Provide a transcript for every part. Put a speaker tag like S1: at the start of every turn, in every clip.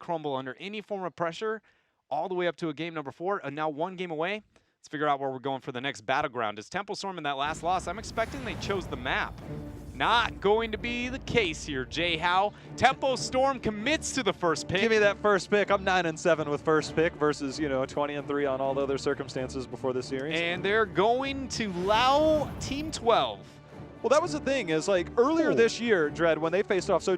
S1: crumble under any form of pressure all the way up to a game number 4, and now 1 game away. Let's figure out where we're going for the next battleground. As Tempo Storm in that last loss, I'm expecting they chose the map. Not going to be the case here, Jay Howe. Tempo Storm commits to the first pick.
S2: Give me that first pick. I'm 9-7 with first pick versus, 20-3 on all the other circumstances before this series.
S1: And they're going to allow Team 12.
S2: Well, that was the thing is like earlier this year, Dredd, when they faced off. So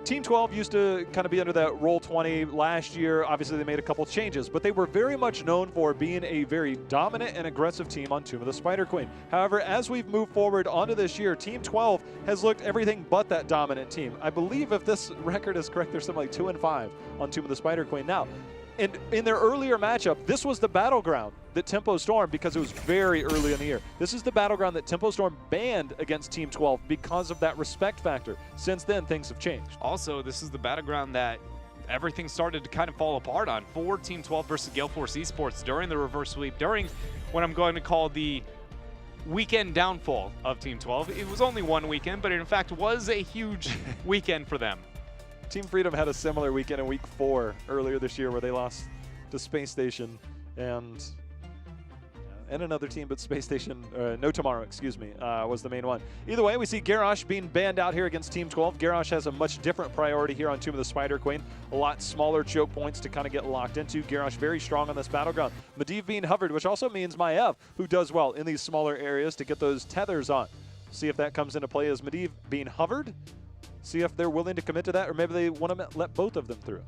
S2: Team 12 used to kind of be under that Roll 20 last year. Obviously, they made a couple changes, but they were very much known for being a very dominant and aggressive team on Tomb of the Spider Queen. However, as we've moved forward onto this year, Team 12 has looked everything but that dominant team. I believe if this record is correct, there's something like 2-5 on Tomb of the Spider Queen now. And in their earlier matchup, this was the battleground that Tempo Storm, because it was very early in the year, this is the battleground that Tempo Storm banned against Team 12 because of that respect factor. Since then, things have changed.
S1: Also, this is the battleground that everything started to kind of fall apart on for Team 12 versus Gale Force Esports during the reverse sweep, during what I'm going to call the weekend downfall of Team 12. It was only one weekend, but it in fact was a huge weekend for them.
S2: Team Freedom had a similar weekend in week 4 earlier this year where they lost to Space Station and another team, but Space Station, No Tomorrow, excuse me, was the main one. Either way, we see Garrosh being banned out here against Team 12. Garrosh has a much different priority here on Tomb of the Spider Queen. A lot smaller choke points to kind of get locked into. Garrosh very strong on this battleground. Medivh being hovered, which also means Maev, who does well in these smaller areas to get those tethers on. See if that comes into play as Medivh being hovered. See if they're willing to commit to that, or maybe they want to let both of them through.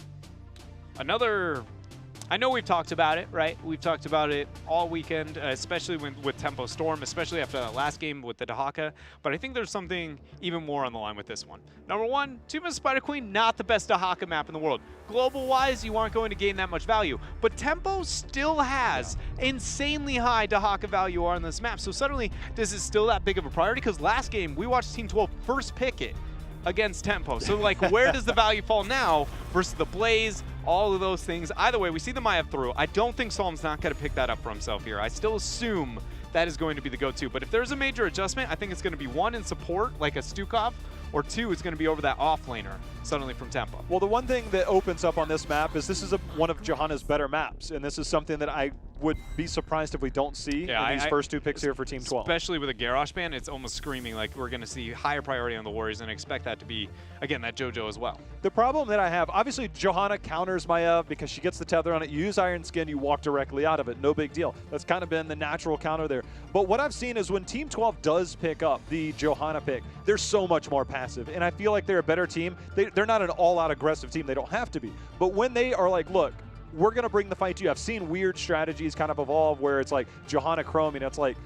S1: I know we've talked about it, right? We've talked about it all weekend, especially with Tempo Storm, especially after that last game with the Dahaka. But I think there's something even more on the line with this one. Number one, Tomb of the Spider Queen, not the best Dahaka map in the world. Global-wise, you aren't going to gain that much value. But Tempo still has insanely high Dahaka value on this map. So suddenly, this is still that big of a priority? Because last game, we watched Team 12 first pick it against Tempo. So like, where does the value fall now versus the Blaze, all of those things? Either way, we see the Maev through. I don't think Psalm's not going to pick that up for himself here. I still assume that is going to be the go-to. But if there's a major adjustment, I think it's going to be 1 in support, like a Stukov, or 2, it's going to be over that off-laner suddenly from Tempo.
S2: Well, the one thing that opens up on this map is this is one of Johanna's better maps, and this is something that I would be surprised if we don't see in these first 2 picks here for Team 12.
S1: Especially with a Garrosh ban, it's almost screaming like we're going to see higher priority on the Warriors, and expect that to be, again, that JoJo as well.
S2: The problem that I have, obviously Johanna counters Maev because she gets the tether on it. You use Iron Skin, you walk directly out of it. No big deal. That's kind of been the natural counter there. But what I've seen is when Team 12 does pick up the Johanna pick, they're so much more passive. And I feel like they're a better team. They're not an all-out aggressive team. They don't have to be. But when they are like, look, we're going to bring the fight to you. I've seen weird strategies kind of evolve where it's like Johanna Chrome, and it's like,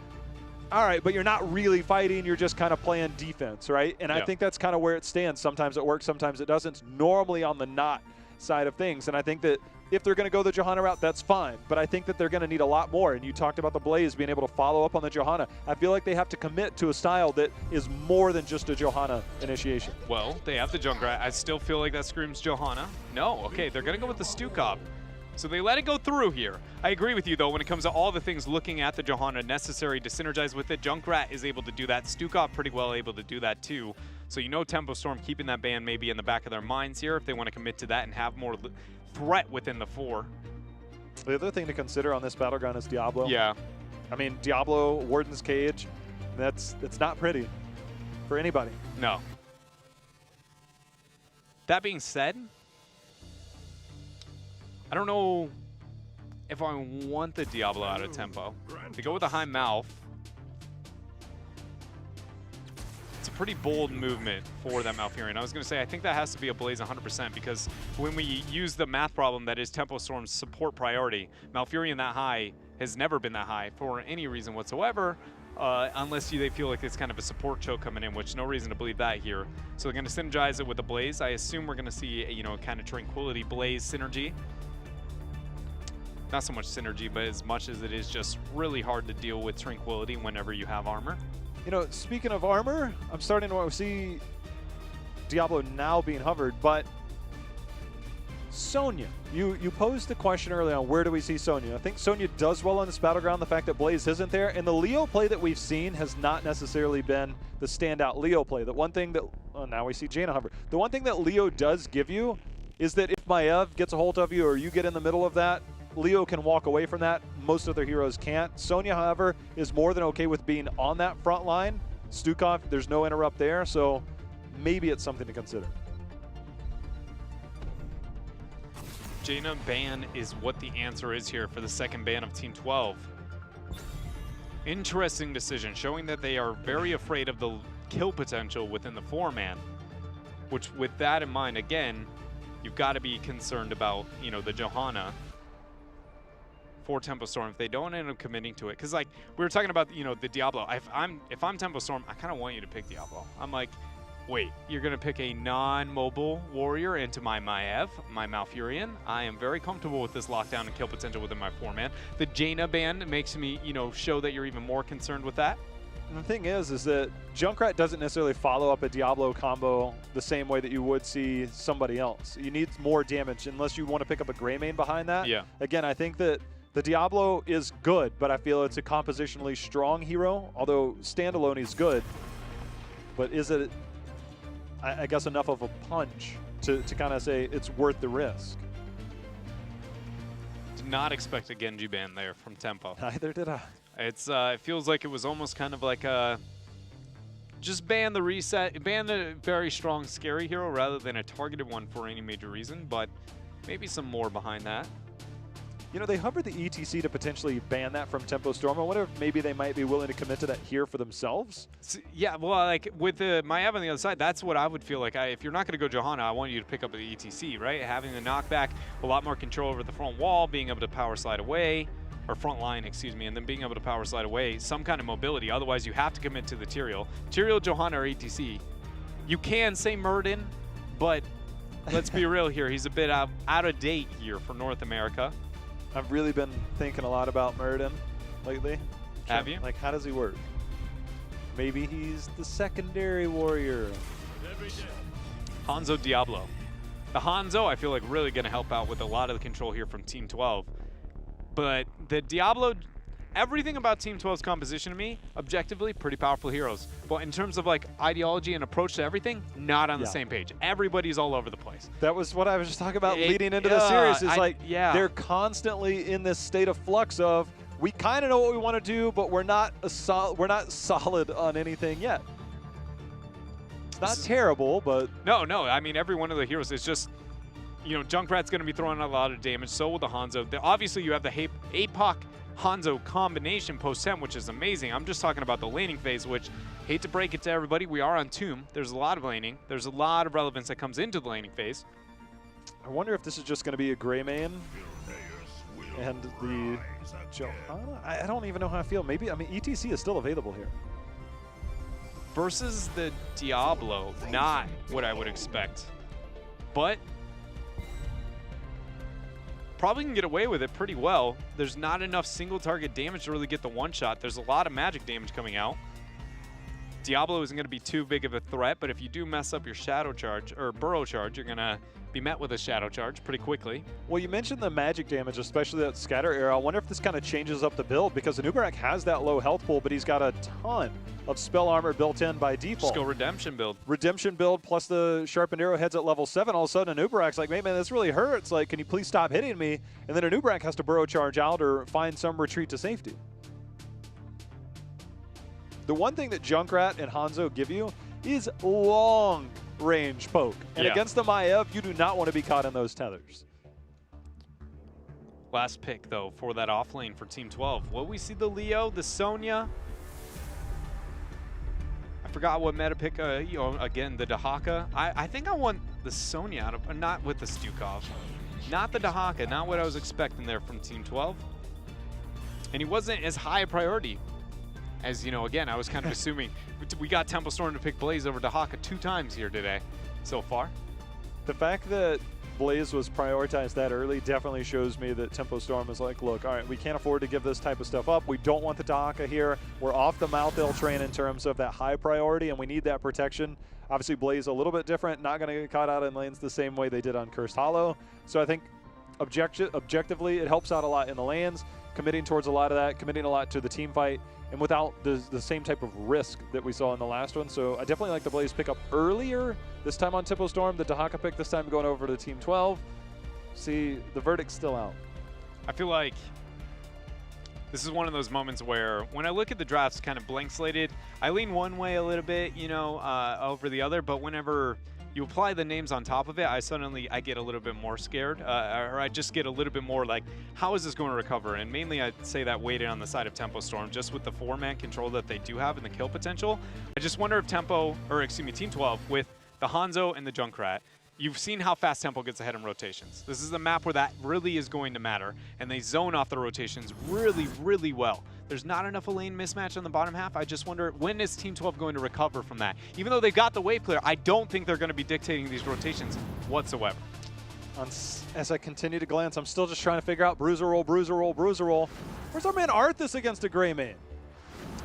S2: all right, but you're not really fighting. You're just kind of playing defense, right? And I think that's kind of where it stands. Sometimes it works, sometimes it doesn't. It's normally on the not side of things. And I think that if they're going to go the Johanna route, that's fine. But I think that they're going to need a lot more. And you talked about the Blaze being able to follow up on the Johanna. I feel like they have to commit to a style that is more than just a Johanna initiation.
S1: Well, they have the Junkrat. I still feel like that screams Johanna. No, okay, they're going to go with the Stukov. So they let it go through here. I agree with you, though, when it comes to all the things looking at the Johanna necessary to synergize with it. Junkrat is able to do that. Stukov pretty well able to do that, too. So you know Tempo Storm keeping that ban maybe in the back of their minds here if they want to commit to that and have more threat within the 4.
S2: The other thing to consider on this battleground is Diablo.
S1: Yeah.
S2: I mean, Diablo, Warden's Cage, it's not pretty for anybody.
S1: No. That being said, I don't know if I want the Diablo out of Tempo. To go with a high mouth, it's a pretty bold movement for that Malfurion. I was going to say, I think that has to be a Blaze 100% because when we use the math problem that is Tempo Storm's support priority, Malfurion that high has never been that high for any reason whatsoever, unless they feel like it's kind of a support choke coming in, which no reason to believe that here. So they're going to synergize it with the Blaze. I assume we're going to see a, kind of Tranquility Blaze synergy. Not so much synergy, but as much as it is just really hard to deal with Tranquility whenever you have armor.
S2: You know, speaking of armor, I'm starting to see Diablo now being hovered, but Sonya, you posed the question early on, where do we see Sonya? I think Sonya does well on this battleground, the fact that Blaze isn't there, and the Leo play that we've seen has not necessarily been the standout Leo play. The one thing that, oh, now we see Jaina hover. The one thing that Leo does give you is that if Maev gets a hold of you or you get in the middle of that, Leo can walk away from that. Most other heroes can't. Sonya, however, is more than okay with being on that front line. Stukov, there's no interrupt there, so maybe it's something to consider.
S1: Jaina ban is what the answer is here for the second ban of Team 12. Interesting decision, showing that they are very afraid of the kill potential within the 4-man. Which, with that in mind, again, you've got to be concerned about, you know, the Johanna for Tempo Storm if they don't end up committing to it. Because, like, we were talking about, you know, the Diablo. If I'm Tempo Storm, I kind of want you to pick Diablo. I'm like, wait, you're going to pick a non-mobile warrior into my Maev, my Malfurion? I am very comfortable with this lockdown and kill potential within my 4-man. The Jaina ban makes me, you know, show that you're even more concerned with that.
S2: And the thing is that Junkrat doesn't necessarily follow up a Diablo combo the same way that you would see somebody else. You need more damage unless you want to pick up a Greymane behind that.
S1: Yeah.
S2: Again, I think that the Diablo is good, but I feel it's a compositionally strong hero, although standalone is good. But is it, I guess, enough of a punch to kind of say it's worth the risk?
S1: Did not expect a Genji ban there from Tempo.
S2: Neither did I.
S1: It's it feels like it was almost kind of like a just ban the reset, ban the very strong scary hero rather than a targeted one for any major reason, but maybe some more behind that.
S2: You know, they hovered the ETC to potentially ban that from Tempo Storm. I wonder if maybe they might be willing to commit to that here for themselves.
S1: Yeah, well, like with the Maev on the other side, that's what I would feel like. If you're not going to go Johanna, I want you to pick up the ETC, right? Having the knockback, a lot more control over the front wall, being able to power slide away, or front line, excuse me, and then being able to power slide away, some kind of mobility. Otherwise, you have to commit to the Tyrael. Tyrael, Johanna, or ETC. You can say Murden, but let's be real here. He's a bit out of date here for North America.
S2: I've really been thinking a lot about Murden lately.
S1: Have you?
S2: Like, how does he work? Maybe he's the secondary warrior.
S1: Hanzo Diablo. The Hanzo, I feel like, really going to help out with a lot of the control here from Team 12. But the Diablo, everything about Team 12's composition to me, objectively, pretty powerful heroes. But in terms of like ideology and approach to everything, not on the same page. Everybody's all over the place.
S2: That was what I was just talking about leading into the series. Is they're constantly in this state of flux of, we kind of know what we want to do, but we're not solid on anything yet. It's not terrible, but
S1: no. I mean, every one of the heroes is just, you know, Junkrat's going to be throwing a lot of damage. So will the Hanzo. Obviously, you have the APOC Hanzo combination post-10, which is amazing. I'm just talking about the laning phase, which, hate to break it to everybody, we are on Tomb. There's a lot of laning. There's a lot of relevance that comes into the laning phase.
S2: I wonder if this is just going to be a Greymane and the Johanna. I don't even know how I feel. Maybe, I mean, ETC is still available here.
S1: Versus the Diablo, not what I would expect. But probably can get away with it pretty well. There's not enough single target damage to really get the one-shot. There's a lot of magic damage coming out. Diablo isn't going to be too big of a threat, but if you do mess up your Shadow Charge, or Burrow Charge, you're going to be met with a Shadow Charge pretty quickly.
S2: Well, you mentioned the magic damage, especially that Scatter era. I wonder if this kind of changes up the build, because Anubarak has that low health pool, but he's got a ton of spell armor built in by default.
S1: Just go Redemption build.
S2: Redemption build plus the Sharpened Arrowheads at level 7. All of a sudden, Anubarak's like, man, this really hurts. Like, can you please stop hitting me? And then Anubarak has to Burrow Charge out or find some retreat to safety. The one thing that Junkrat and Hanzo give you is long-range poke. And against the Maev, you do not want to be caught in those tethers.
S1: Last pick, though, for that off lane for Team 12. Will we see the Leo, the Sonya? I forgot what meta pick, you know, again, the Dahaka. I think I want the Sonya out of, not with the Stukov. Not the Dahaka, not what I was expecting there from Team 12. And he wasn't as high a priority. As, you know, again, I was kind of assuming we got Tempo Storm to pick Blaze over Dahaka 2 times here today so far.
S2: The fact that Blaze was prioritized that early definitely shows me that Tempo Storm is like, look, all right, we can't afford to give this type of stuff up. We don't want the Dahaka here. We're off the Malthael train in terms of that high priority, and we need that protection. Obviously, Blaze a little bit different, not going to get caught out in lanes the same way they did on Cursed Hollow. So I think objectively, it helps out a lot in the lanes, committing towards a lot of that, committing a lot to the team fight. and without the same type of risk that we saw in the last one. So I definitely like the Blaze pick up earlier, this time on Tempo Storm, the Dahaka pick this time going over to Team 12. See, the verdict's still out.
S1: I feel like this is one of those moments where when I look at the drafts kind of blank slated, I lean one way a little bit, you know, over the other, but whenever you apply the names on top of it, I get a little bit more scared, or I just get a little bit more like, how is this going to recover? And mainly I'd say that weighted on the side of Tempo Storm, just with the 4-man control that they do have and the kill potential. I just wonder if Team 12, with the Hanzo and the Junkrat, you've seen how fast Tempo gets ahead in rotations. This is a map where that really is going to matter, and they zone off the rotations really, really well. There's not enough a lane mismatch on the bottom half. I just wonder, when is Team 12 going to recover from that? Even though they've got the wave clear, I don't think they're going to be dictating these rotations whatsoever.
S2: As I continue to glance, I'm still just trying to figure out bruiser roll, bruiser roll, bruiser roll. Where's our man Arthas against a gray main?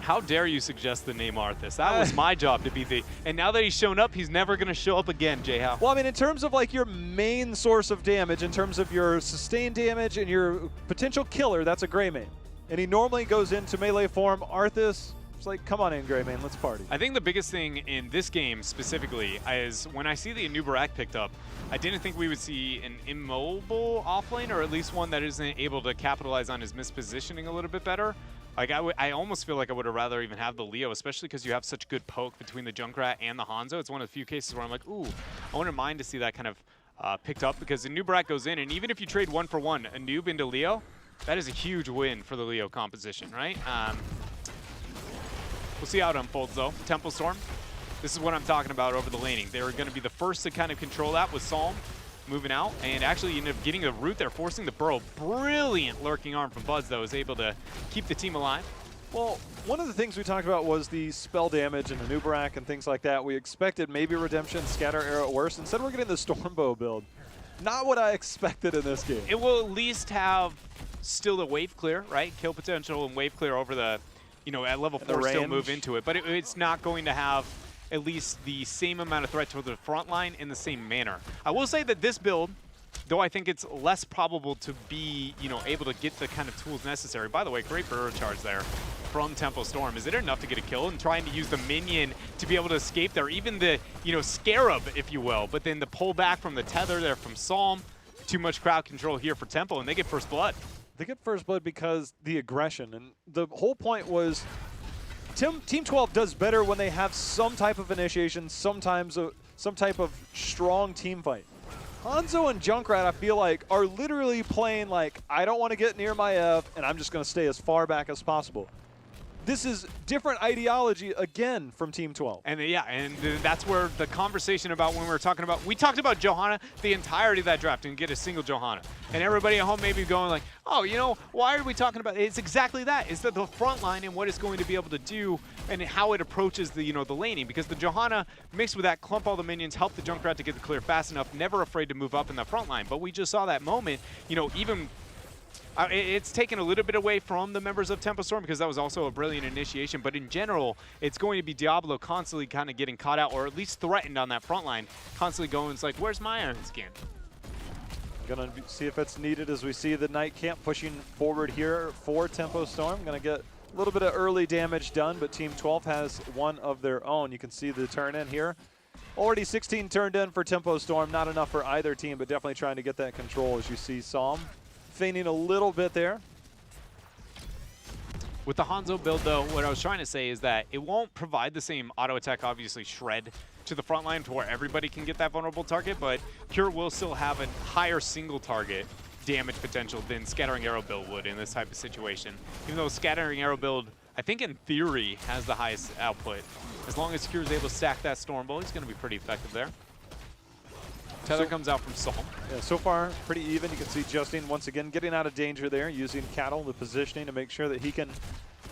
S1: How dare you suggest the name Arthas? That was my job to be the... And now that he's shown up, he's never going to show up again, J-How.
S2: Well, I mean, in terms of like your main source of damage, in terms of your sustained damage and your potential killer, that's a gray main. And he normally goes into melee form. Arthas, it's like, come on in, gray main, let's party.
S1: I think the biggest thing in this game specifically is when I see the Anubarak picked up, I didn't think we would see an immobile offlane, or at least one that isn't able to capitalize on his mispositioning a little bit better. Like I almost feel like I would have rather even have the Leo, especially because you have such good poke between the Junkrat and the Hanzo. It's one of the few cases where I'm like, ooh, I wouldn't mind to see that kind of picked up, because the Anubarak goes in, and even if you trade 1-for-1, a noob into Leo, that is a huge win for the Leo composition, right? We'll see how it unfolds, though. Tempo Storm, this is what I'm talking about over the laning. They were going to be the first to kind of control that with Psalm moving out, and actually ended up getting the root there, forcing the burrow. Brilliant lurking arm from Buzz, though, is able to keep the team alive.
S2: Well, one of the things we talked about was the spell damage and the Anubarak and things like that. We expected maybe Redemption, Scatter Arrow at worst. Instead, we're getting the Stormbow build. Not what I expected in this game.
S1: It will at least have still a wave clear, right? Kill potential and wave clear over the, you know, at level 4 still move into it. But it's not going to have at least the same amount of threat to the front line in the same manner. I will say that this build, though I think it's less probable to be, you know, able to get the kind of tools necessary. By the way, great burrow charge there from Tempo Storm. Is it enough to get a kill? And trying to use the minion to be able to escape there, even the, you know, scarab, if you will. But then the pull back from the tether there from Psalm. Too much crowd control here for Tempo, and they get first blood.
S2: They get first blood because the aggression. And the whole point was Team 12 does better when they have some type of initiation, sometimes some type of strong team fight. Hanzo and Junkrat, I feel like, are literally playing like, I don't want to get near my F, and I'm just going to stay as far back as possible. This is different ideology, again, from Team 12.
S1: And yeah, and that's where the conversation about when we talked about Johanna the entirety of that draft and get a single Johanna. And everybody at home may be going like, oh, you know, why are we talking about it? It's exactly that. It's the front line and what it's going to be able to do and how it approaches the, you know, the laning. Because the Johanna mixed with that, clump all the minions, help the Junkrat to get the clear fast enough, never afraid to move up in the front line. But we just saw that moment, you know, even it's taken a little bit away from the members of Tempo Storm because that was also a brilliant initiation. But in general, it's going to be Diablo constantly kind of getting caught out, or at least threatened on that front line, constantly going, it's like, where's my Iron Skin?
S2: Gonna see if it's needed as we see the Night Camp pushing forward here for Tempo Storm. Gonna get a little bit of early damage done, but Team 12 has one of their own. You can see the turn in here. Already 16 turned in for Tempo Storm. Not enough for either team, but definitely trying to get that control as you see Psalm feigning a little bit there.
S1: With the Hanzo build, though, what I was trying to say is that it won't provide the same auto attack, obviously, shred to the front line to where everybody can get that vulnerable target, but Cure will still have a higher single target damage potential than Scattering Arrow build would in this type of situation. Even though Scattering Arrow build, I think in theory, has the highest output. As long as Cure is able to stack that Storm Bolt, he's going to be pretty effective there. Tether comes out from Psalm.
S2: Yeah, so far, pretty even. You can see Justine once again getting out of danger there, using Cattle, the positioning to make sure that he can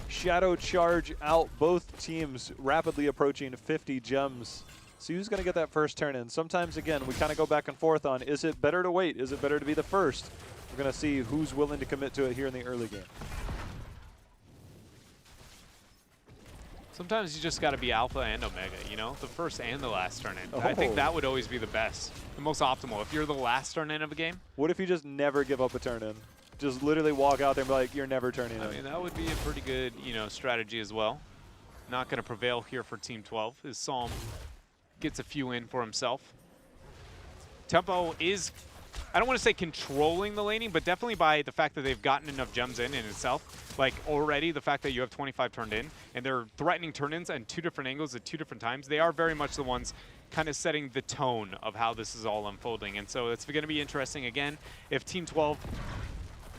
S2: shadow charge out both teams, rapidly approaching 50 gems. So who's going to get that first turn in? Sometimes, again, we kind of go back and forth on, is it better to wait? Is it better to be the first? We're going to see who's willing to commit to it here in the early game.
S1: Sometimes you just got to be alpha and omega, you know, the first and the last turn in. I think that would always be the best, the most optimal. If you're the last turn in of a game.
S2: What if you just never give up a turn in? Just literally walk out there and be like, you're never turning
S1: I
S2: in.
S1: mean, that would be a pretty good, strategy as well. Not going to prevail here for Team 12 as Psalm gets a few in for himself. Tempo is, I don't want to say controlling the laning, but definitely by the fact that they've gotten enough gems in itself. Like already the fact that you have 25 turned in and they're threatening turn-ins at 2 different angles at 2 different times. They are very much the ones kind of setting the tone of how this is all unfolding. And so it's going to be interesting again if Team 12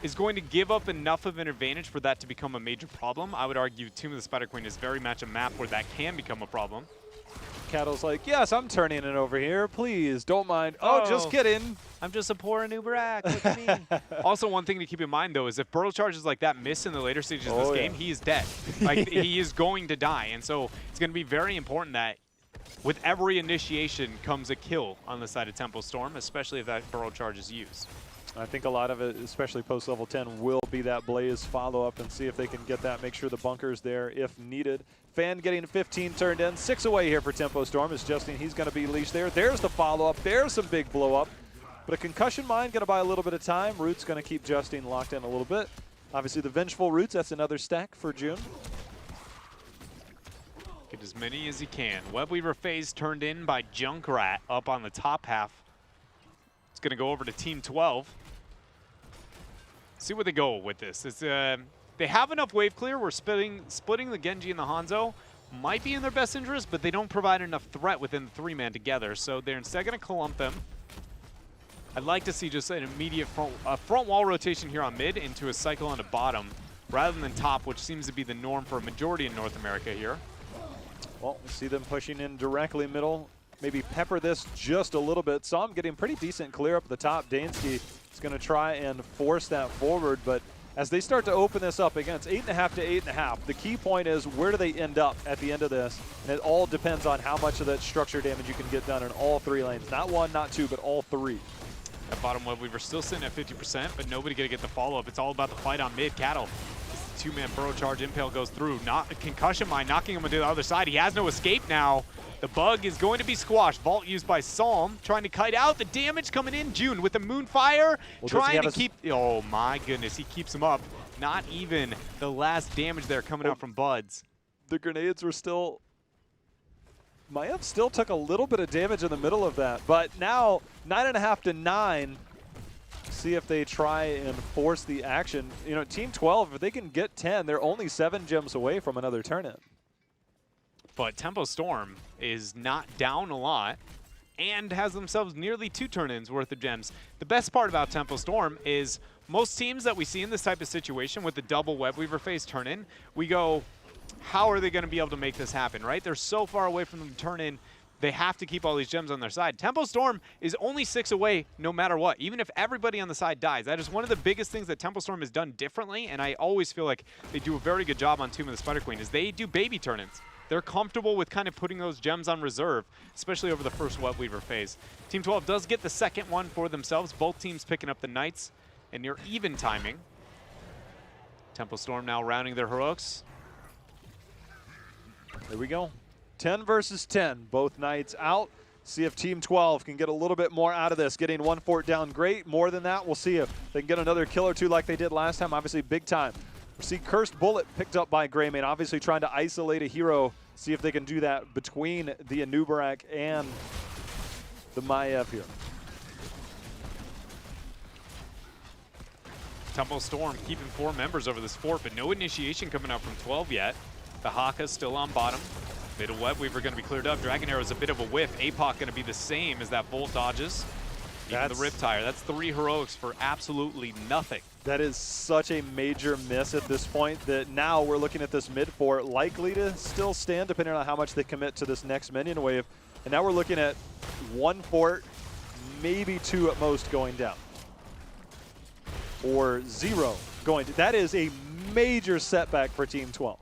S1: is going to give up enough of an advantage for that to become a major problem. I would argue Tomb of the Spider Queen is very much a map where that can become a problem.
S2: Cattle's like, yes, I'm turning it over here. Please, don't mind. Oh, just kidding.
S1: I'm just a poor Nubarak. Look at me. Also, one thing to keep in mind, though, is if Burrow charges like that miss in the later stages of this game, he is dead. Like, he is going to die. And so it's going to be very important that with every initiation comes a kill on the side of Tempo Storm, especially if that Burrow charge is used.
S2: I think a lot of it, especially post-level 10, will be that Blaze follow-up and see if they can get that, make sure the bunker's there if needed. Fan getting 15 turned in, 6 away here for Tempo Storm is Justine. He's going to be leashed there. There's the follow-up. There's some big blow-up. But a concussion mine going to buy a little bit of time. Root's going to keep Justine locked in a little bit. Obviously, the Vengeful Roots, that's another stack for June.
S1: Get as many as he can. Webweaver phase turned in by Junkrat up on the top half. It's going to go over to Team 12. See where they go with this. It's, they have enough wave clear where splitting the Genji and the Hanzo might be in their best interest, but they don't provide enough threat within the 3-man together, so they're instead going to clump them. I'd like to see just an immediate front wall rotation here on mid into a cycle on the bottom rather than top, which seems to be the norm for a majority in North America here.
S2: Well, we see them pushing in directly middle. Maybe pepper this just a little bit. Saw him getting pretty decent clear up at the top. Dansky is going to try and force that forward, but as they start to open this up, again, it's 8.5 to 8.5. The key point is where do they end up at the end of this? And it all depends on how much of that structure damage you can get done in all 3 lanes. Not 1, not 2, but all 3.
S1: At bottom Webweaver still sitting at 50%, but nobody going to get the follow-up. It's all about the fight on mid. Cattle. 2-man burrow charge. Impale goes through. Not a concussion mine, knocking him to the other side. He has no escape now. The bug is going to be squashed. Vault used by Psalm, trying to kite out. The damage coming in. June with the Moonfire, trying to keep... Oh my goodness, he keeps him up. Not even the last damage there coming out from Buds.
S2: The grenades were still... Maiev still took a little bit of damage in the middle of that, but now 9.5 to 9. See if they try and force the action. You know, Team 12, if they can get 10, they're only 7 gems away from another turn-in.
S1: But Tempo Storm is not down a lot and has themselves nearly 2 turn-ins worth of gems. The best part about Tempo Storm is most teams that we see in this type of situation with the double Webweaver phase turn-in, we go, how are they going to be able to make this happen, right? They're so far away from the turn-in. They have to keep all these gems on their side. Tempo Storm is only 6 away no matter what, even if everybody on the side dies. That is one of the biggest things that Tempo Storm has done differently, and I always feel like they do a very good job on Tomb of the Spider Queen, is they do baby turn-ins. They're comfortable with kind of putting those gems on reserve, especially over the first Webweaver phase. Team 12 does get the second one for themselves. Both teams picking up the Knights and near even timing. Tempo Storm now rounding their heroics.
S2: There we go. 10 versus 10. Both Knights out. See if Team 12 can get a little bit more out of this. Getting 1 fort down, great. More than that, we'll see if they can get another kill or 2 like they did last time. Obviously, big time. We see Cursed Bullet picked up by Greymane, obviously trying to isolate a hero. See if they can do that between the Anubarak and the Maiev here.
S1: Tempo Storm keeping 4 members over this fort, but no initiation coming out from 12 yet. The Haka's still on bottom. Middle Webweaver going to be cleared up. Dragon Arrow is a bit of a whiff. APOC going to be the same as that Bolt dodges. Even the Riptire. That's 3 heroics for absolutely nothing.
S2: That is such a major miss at this point that now we're looking at this mid fort likely to still stand depending on how much they commit to this next minion wave. And now we're looking at 1 fort, maybe 2 at most going down. Or 0 going to. That is a major setback for Team 12.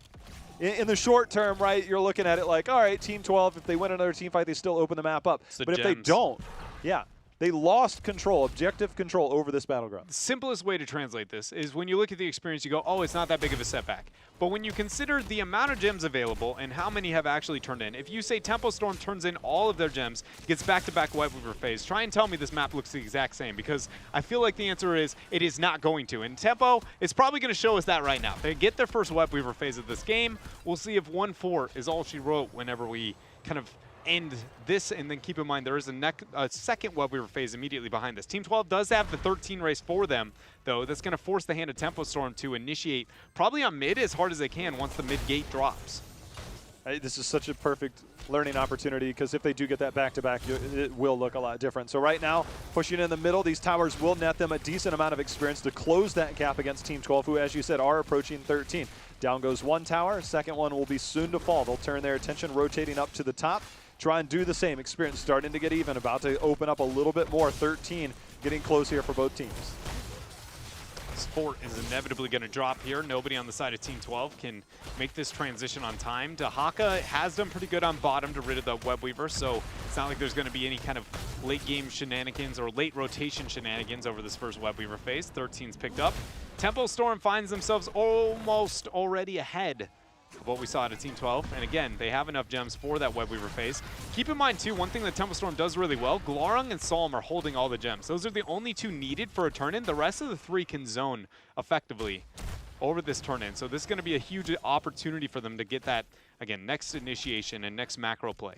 S2: In the short term, right, you're looking at it like, all right, Team 12, if they win another team fight, they still open the map up. But if they don't, yeah, They lost control, objective control over this battleground.
S1: The simplest way to translate this is when you look at the experience, you go, oh, it's not that big of a setback. But when you consider the amount of gems available and how many have actually turned in, if you say Tempo Storm turns in all of their gems, gets back-to-back Web Weaver phase, try and tell me this map looks the exact same, because I feel like the answer is it is not going to. And Tempo is probably going to show us that right now. They get their first Web Weaver phase of this game. We'll see if 1-4 is all she wrote whenever we kind of end this, and then keep in mind there is a second Web Weaver phase immediately behind this. Team 12 does have the 13 race for them, though. That's going to force the hand of Tempo Storm to initiate probably on mid as hard as they can once the mid gate drops.
S2: This is such a perfect learning opportunity, because if they do get that back-to-back, it will look a lot different. So right now, pushing in the middle, these towers will net them a decent amount of experience to close that gap against Team 12, who, as you said, are approaching 13. Down goes one tower. Second one will be soon to fall. They'll turn their attention, rotating up to the top. Try and do the same. Experience starting to get even, about to open up a little bit more. 13 getting close here for both teams.
S1: Sport is inevitably going to drop here. Nobody on the side of Team 12 can make this transition on time. Dahaka has done pretty good on bottom to rid of the Web Weaver, so it's not like there's going to be any kind of late game shenanigans or late rotation shenanigans over this first Web Weaver phase. 13's picked up. Tempo Storm finds themselves almost already ahead of what we saw out of Team 12. And again, they have enough gems for that Web Weaver phase. Keep in mind, too, one thing that Tempo Storm does really well, Glarung and Solm are holding all the gems. Those are the only two needed for a turn-in. The rest of the three can zone effectively over this turn-in. So this is going to be a huge opportunity for them to get that, again, next initiation and next macro play.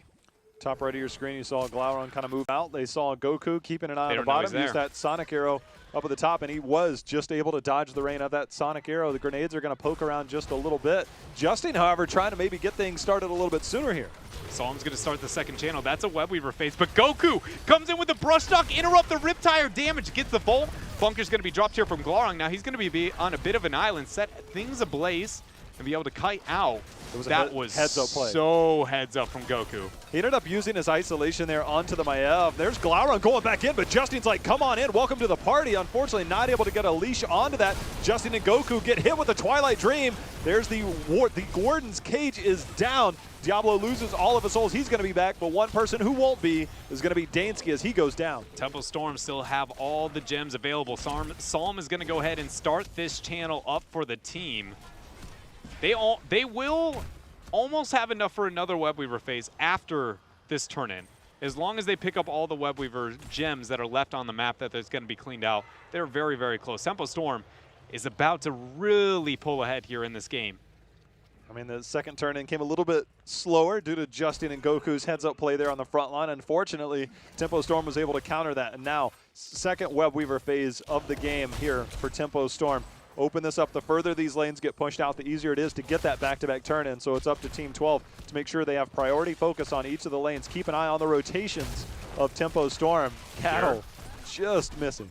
S2: Top right of your screen, you saw Glarung kind of move out. They saw Goku keeping an eye on the bottom, use that Sonic Arrow up at the top, and he was just able to dodge the rain of that Sonic Arrow. The grenades are going to poke around just a little bit. Justin, however, trying to maybe get things started a little bit sooner here.
S1: Solm's going to start the second channel. That's a Web Weaver phase, but Goku comes in with the brush knock, interrupt the Riptire damage, gets the Volt. Bunker's going to be dropped here from Glarung. Now he's going to be on a bit of an island, set things ablaze, and be able to kite out. That was
S2: heads-up play.
S1: So heads-up from Goku.
S2: He ended up using his isolation there onto the Maiev. There's Glarung going back in, but Justin's like, come on in, welcome to the party. Unfortunately, not able to get a leash onto that. Justin and Goku get hit with the Twilight Dream. There's the Warden's cage is down. Diablo loses all of his souls. He's going to be back, but one person who won't be is going to be Dansky as he goes down.
S1: Tempo Storm still have all the gems available. Solm is going to go ahead and start this channel up for the team. They will almost have enough for another Web Weaver phase after this turn-in. As long as they pick up all the Web Weaver gems that are left on the map that is going to be cleaned out, they're very, very close. Tempo Storm is about to really pull ahead here in this game.
S2: I mean, the second turn-in came a little bit slower due to Justin and Goku's heads-up play there on the front line. Unfortunately, Tempo Storm was able to counter that. And now, second Web Weaver phase of the game here for Tempo Storm. Open this up. The further these lanes get pushed out, the easier it is to get that back-to-back turn-in. So it's up to Team 12 to make sure they have priority focus on each of the lanes. Keep an eye on the rotations of Tempo Storm. Cattle just missing.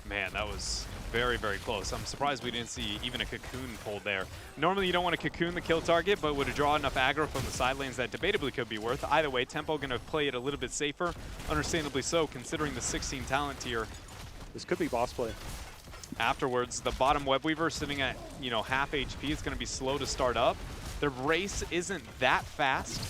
S1: Man, that was very, very close. I'm surprised we didn't see even a cocoon pulled there. Normally, you don't want to cocoon the kill target, but would it draw enough aggro from the side lanes that debatably could be worth. Either way, Tempo going to play it a little bit safer. Understandably so, considering the 16 talent tier.
S2: This could be boss play.
S1: Afterwards, the bottom Web Weaver sitting at, half HP. It's going to be slow to start up. The race isn't that fast.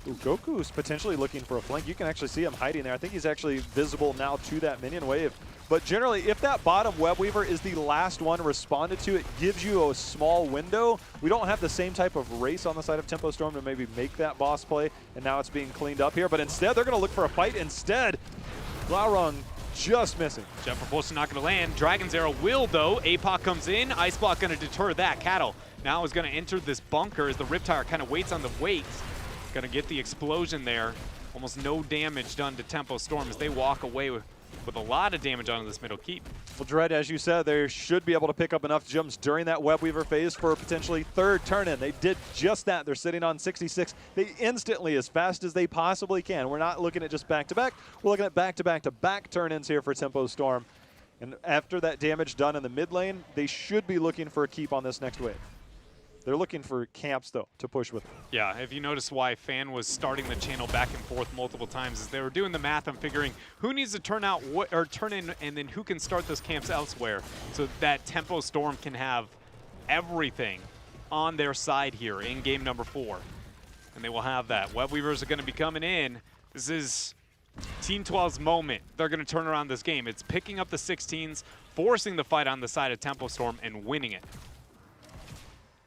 S2: Ooh, Goku is potentially looking for a flank. You can actually see him hiding there. I think he's actually visible now to that minion wave. But generally, if that bottom Web Weaver is the last one responded to, it gives you a small window. We don't have the same type of race on the side of Tempo Storm to maybe make that boss play, and now it's being cleaned up here. But instead, they're going to look for a fight. Instead, Glarung just missing.
S1: Jet Propulsion not going to land. Dragon's Arrow will, though. APOC comes in. Ice Block going to deter that. Cattle now is going to enter this bunker as the Riptire kind of waits on the wait. Going to get the explosion there. Almost no damage done to Tempo Storm as they walk away with a lot of damage onto this middle keep.
S2: Well, Dread, as you said, they should be able to pick up enough gems during that Web Weaver phase for a potentially third turn-in. They did just that. They're sitting on 66. They instantly, as fast as they possibly can. We're not looking at just back-to-back. We're looking at back-to-back-to-back turn-ins here for Tempo Storm. And after that damage done in the mid lane, they should be looking for a keep on this next wave. They're looking for camps, though, to push with.
S1: Yeah, if you notice why Fan was starting the channel back and forth multiple times, is they were doing the math on figuring who needs to turn out or turn in, and then who can start those camps elsewhere, so that Tempo Storm can have everything on their side here in game number 4. And they will have that. Web Weavers are going to be coming in. This is Team 12's moment. They're going to turn around this game. It's picking up the 16s, forcing the fight on the side of Tempo Storm, and winning it.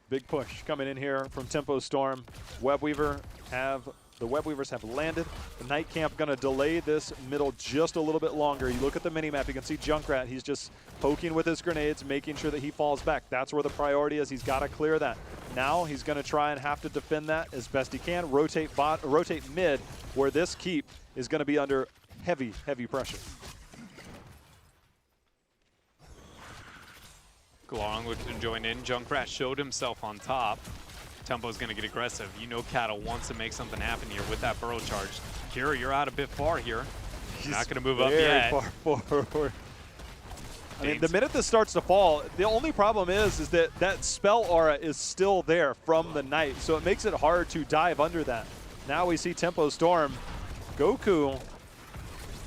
S2: Big push coming in here from Tempo Storm. The Web Weavers have landed. The Night Camp going to delay this middle just a little bit longer. You look at the mini-map, you can see Junkrat. He's just poking with his grenades, making sure that he falls back. That's where the priority is. He's got to clear that. Now he's going to try and have to defend that as best he can. Rotate mid, where this keep is going to be under heavy, heavy pressure.
S1: Glong looking to join in. Junkrat showed himself on top. Tempo's going to get aggressive. You know Cattle wants to make something happen here with that burrow charge. Kira, you're out a bit far here. He's not going to move up yet.
S2: Far forward. I mean, the minute this starts to fall, the only problem is that spell aura is still there from the Knight, so it makes it hard to dive under that. Now we see Tempo Storm. Goku,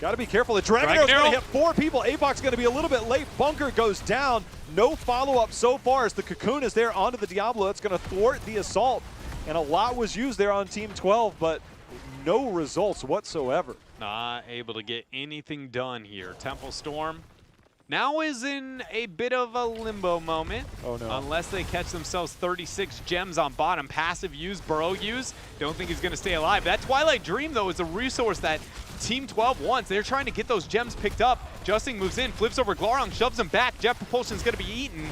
S2: got to be careful. The Dragon Arrow's going to hit 4 people. Apoc's going to be a little bit late. Bunker goes down. No follow-up so far as the Cocoon is there onto the Diablo. That's going to thwart the assault. And a lot was used there on Team 12, but no results whatsoever.
S1: Not able to get anything done here. Tempo Storm now is in a bit of a limbo moment.
S2: Oh no.
S1: Unless they catch themselves 36 gems on bottom. Passive use, burrow use. Don't think he's going to stay alive. That Twilight Dream, though, is a resource that Team 12 wants. They're trying to get those gems picked up. Justin moves in, flips over Glorong, shoves him back. Jet Propulsion's going to be eaten.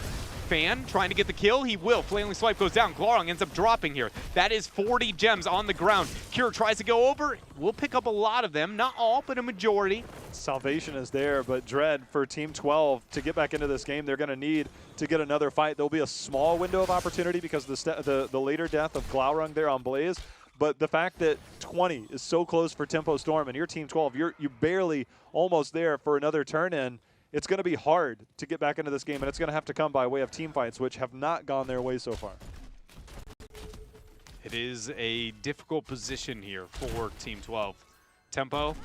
S1: Fan trying to get the kill. He will. Flailing Swipe goes down. Glorong ends up dropping here. That is 40 gems on the ground. Cure tries to go over. We'll pick up a lot of them. Not all, but a majority.
S2: Salvation is there, but Dread for Team 12 to get back into this game, they're going to need to get another fight. There'll be a small window of opportunity because the later death of Glaurung there on Blaze. But the fact that 20 is so close for Tempo Storm and your Team 12, you're barely almost there for another turn-in, it's going to be hard to get back into this game, and it's going to have to come by way of team fights, which have not gone their way so far.
S1: It is a difficult position here for Team 12. Tempo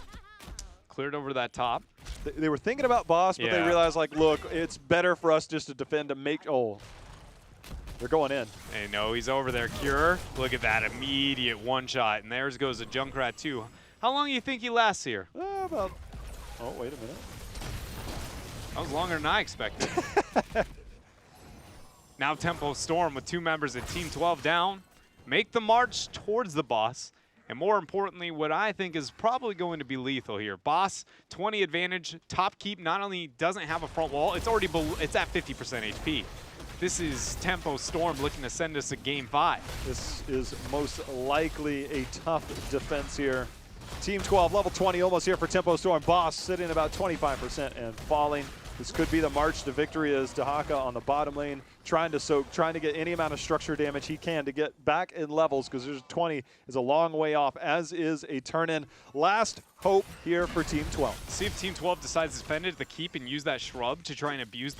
S1: cleared over that top.
S2: They were thinking about boss, but they realized, like, look, it's better for us just to defend to make... Oh, they're going in.
S1: Hey, no, he's over there. Cure, look at that immediate one-shot, and there goes a Junkrat too. How long do you think he lasts here?
S2: About... Oh, wait a minute.
S1: That was longer than I expected. Now Tempo Storm with 2 members of Team 12 down, make the march towards the boss. And more importantly, what I think is probably going to be lethal here. Boss, 20 advantage, top keep not only doesn't have a front wall, it's already it's at 50% HP. This is Tempo Storm looking to send us a game 5.
S2: This is most likely a tough defense here. Team 12, level 20, almost here for Tempo Storm. Boss sitting about 25% and falling. This could be the march to victory as Dahaka on the bottom lane trying to soak, trying to get any amount of structure damage he can to get back in levels because there's 20 is a long way off, as is a turn-in. Last hope here for Team 12.
S1: See if Team 12 decides to defend it, the keep, and use that shrub to try and abuse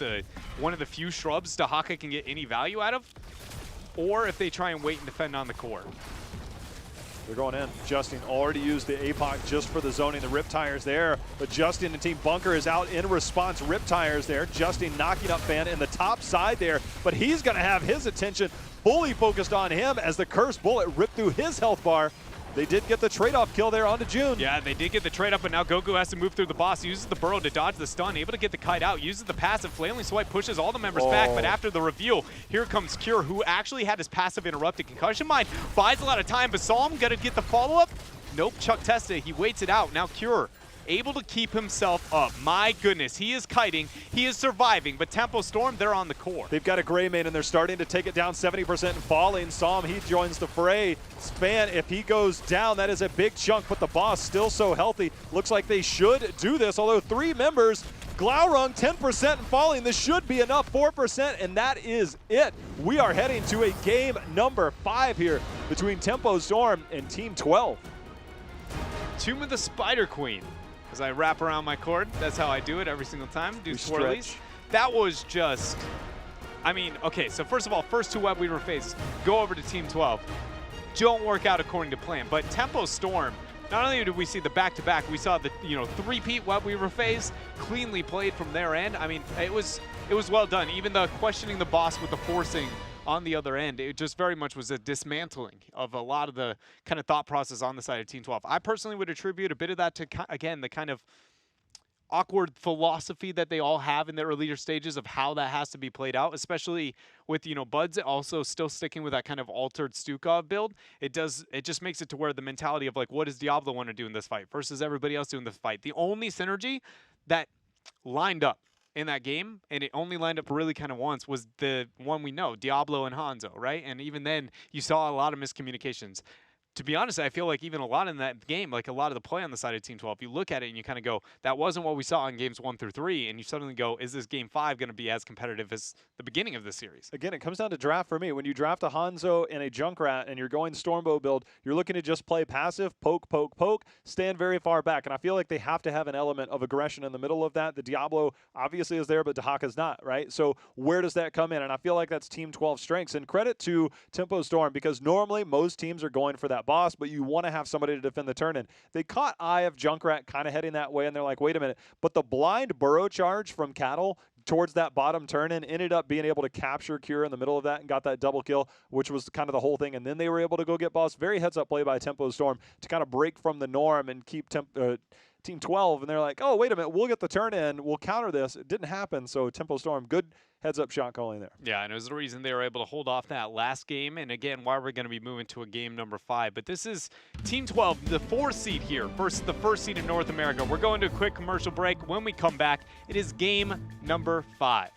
S1: one of the few shrubs Dahaka can get any value out of, or if they try and wait and defend on the core.
S2: They're going in. Justin already used the APOC just for the zoning, the Rip Tires there. But Justin and Team Bunker is out in response. Rip Tires there. Justin knocking up Fan in the top side there. But he's going to have his attention fully focused on him as the Cursed Bullet ripped through his health bar. They did get the trade-off kill there onto June.
S1: Yeah, they did get the trade-up, but now Goku has to move through the boss. He uses the burrow to dodge the stun, able to get the kite out, uses the passive. Flailing Swipe pushes all the members back, but after the reveal, here comes Cure, who actually had his passive interrupted. Concussion Mine buys a lot of time, but saw him gonna get the follow-up. Nope, Chuck tested, he waits it out. Now Cure able to keep himself up. My goodness, he is kiting, he is surviving, but Tempo Storm, they're on the core.
S2: They've got a Gray Main, and they're starting to take it down 70% and falling. Saw him, he joins the fray. Span, if he goes down, that is a big chunk, but the boss still so healthy. Looks like they should do this, although 3 members, Glaurung 10% and falling. This should be enough, 4%, and that is it. We are heading to a game number 5 here between Tempo Storm and Team 12.
S1: Tomb of the Spider Queen. As I wrap around my cord, that's how I do it every single time. Do swirlies. That was just, I mean, okay, so first of all, first 2 Web Weaver phases, go over to Team 12. Don't work out according to plan, but Tempo Storm, not only did we see the back-to-back, we saw the 3-peat Web Weaver phase cleanly played from their end. I mean, it was well done. Even the questioning the boss with the forcing on the other end, it just very much was a dismantling of a lot of the kind of thought process on the side of Team 12. I personally would attribute a bit of that to, again, the kind of awkward philosophy that they all have in the earlier stages of how that has to be played out, especially with, Buds also still sticking with that kind of altered Stukov build. It just makes it to where the mentality of like, what does Diablo want to do in this fight versus everybody else doing this fight? The only synergy that lined up in that game, and it only lined up really kind of once, was the one we know, Diablo and Hanzo, right? And even then, you saw a lot of miscommunications. To be honest, I feel like even a lot in that game, like a lot of the play on the side of Team 12, you look at it and you kind of go, that wasn't what we saw in games 1 through 3, and you suddenly go, is this game 5 going to be as competitive as the beginning of the series?
S2: Again, it comes down to draft for me. When you draft a Hanzo and a Junkrat and you're going Stormbow build, you're looking to just play passive, poke, poke, poke, stand very far back. And I feel like they have to have an element of aggression in the middle of that. The Diablo obviously is there, but Dahaka's not, right? So where does that come in? And I feel like that's Team 12 strengths. And credit to Tempo Storm, because normally most teams are going for that boss, but you want to have somebody to defend the turn in. They caught eye of Junkrat kind of heading that way, and they're like, wait a minute. But the blind burrow charge from Cattle towards that bottom turn in ended up being able to capture Cure in the middle of that and got that double kill, which was kind of the whole thing. And then they were able to go get boss. Very heads-up play by Tempo Storm to kind of break from the norm and keep Team 12. And they're like, oh, wait a minute, we'll get the turn in. We'll counter this. It didn't happen, so Tempo Storm, good heads-up shot calling there.
S1: Yeah, and it was the reason they were able to hold off that last game, and again, why we're going to be moving to a game number 5. But this is Team 12, the 4th seed here versus the 1st seed in North America. We're going to a quick commercial break. When we come back, it is game number 5.